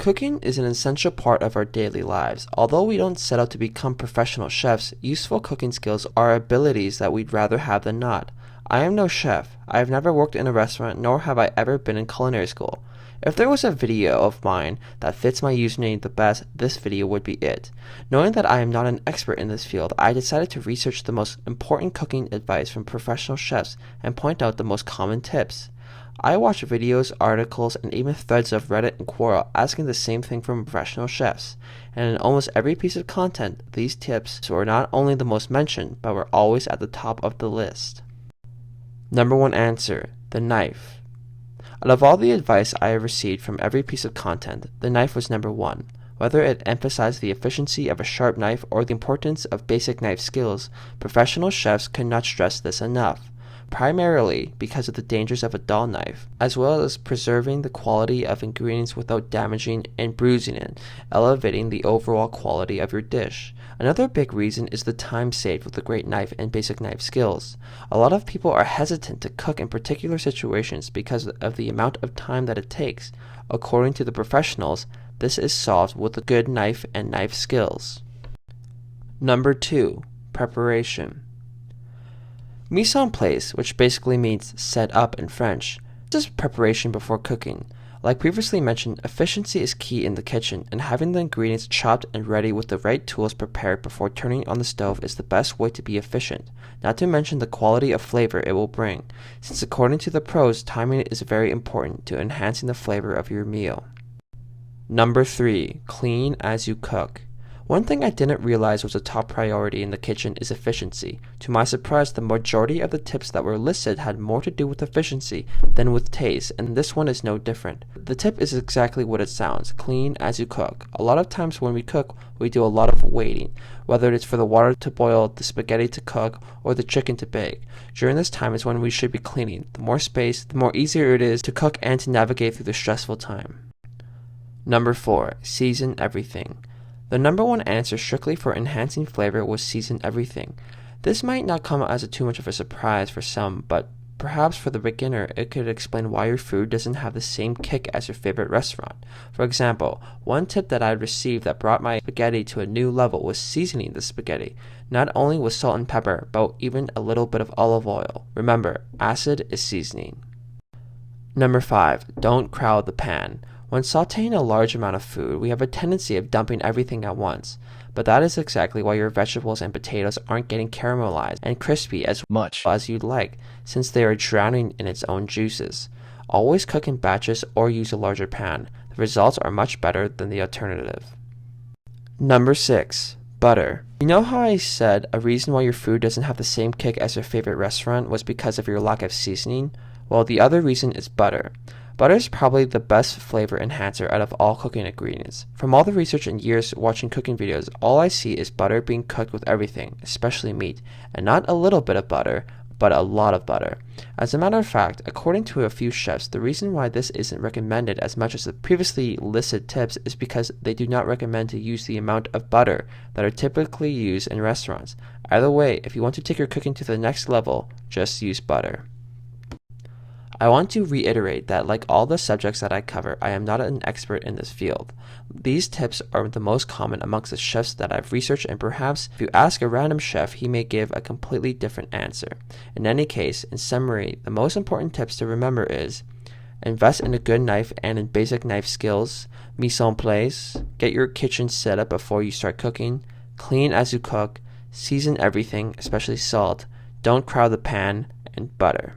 Cooking is an essential part of our daily lives. Although we don't set out to become professional chefs, useful cooking skills are abilities that we'd rather have than not. I am no chef. I have never worked in a restaurant, nor have I ever been in culinary school. If there was a video of mine that fits my username the best, this video would be it. Knowing that I am not an expert in this field, I decided to research the most important cooking advice from professional chefs and point out the most common tips. I watch videos, articles, and even threads of Reddit and Quora asking the same thing from professional chefs, and in almost every piece of content, these tips were not only the most mentioned, but were always at the top of the list. Number 1 answer: the knife. Out of all the advice I have received from every piece of content, the knife was number 1. Whether it emphasized the efficiency of a sharp knife or the importance of basic knife skills, professional chefs could not stress this enough. Primarily because of the dangers of a dull knife, as well as preserving the quality of ingredients without damaging and bruising it, elevating the overall quality of your dish. Another big reason is the time saved with a great knife and basic knife skills. A lot of people are hesitant to cook in particular situations because of the amount of time that it takes. According to the professionals, this is solved with a good knife and knife skills. Number 2. Preparation. Mise en place, which basically means set up in French, is preparation before cooking. Like previously mentioned, efficiency is key in the kitchen, and having the ingredients chopped and ready with the right tools prepared before turning on the stove is the best way to be efficient, not to mention the quality of flavor it will bring, since according to the pros, timing is very important to enhancing the flavor of your meal. Number 3. Clean as you cook. One thing I didn't realize was a top priority in the kitchen is efficiency. To my surprise, the majority of the tips that were listed had more to do with efficiency than with taste, and this one is no different. The tip is exactly what it sounds: clean as you cook. A lot of times when we cook, we do a lot of waiting, whether it's for the water to boil, the spaghetti to cook, or the chicken to bake. During this time is when we should be cleaning. The more space, the more easier it is to cook and to navigate through the stressful time. Number 4. Season everything. The number 1 answer strictly for enhancing flavor was season everything. This might not come as too much of a surprise for some, but perhaps for the beginner it could explain why your food doesn't have the same kick as your favorite restaurant. For example, one tip that I received that brought my spaghetti to a new level was seasoning the spaghetti, not only with salt and pepper, but even a little bit of olive oil. Remember, acid is seasoning. Number 5. Don't crowd the pan. When sautéing a large amount of food, we have a tendency of dumping everything at once, but that is exactly why your vegetables and potatoes aren't getting caramelized and crispy as much as you'd like, since they are drowning in its own juices. Always cook in batches or use a larger pan. The results are much better than the alternative. Number 6. Butter. You know how I said a reason why your food doesn't have the same kick as your favorite restaurant was because of your lack of seasoning? Well, the other reason is butter. Butter is probably the best flavor enhancer out of all cooking ingredients. From all the research and years watching cooking videos, all I see is butter being cooked with everything, especially meat, and not a little bit of butter, but a lot of butter. As a matter of fact, according to a few chefs, the reason why this isn't recommended as much as the previously listed tips is because they do not recommend to use the amount of butter that are typically used in restaurants. Either way, if you want to take your cooking to the next level, just use butter. I want to reiterate that like all the subjects that I cover, I am not an expert in this field. These tips are the most common amongst the chefs that I've researched, and perhaps if you ask a random chef, he may give a completely different answer. In any case, in summary, the most important tips to remember is: invest in a good knife and in basic knife skills, mise en place, get your kitchen set up before you start cooking, clean as you cook, season everything, especially salt, don't crowd the pan, and butter.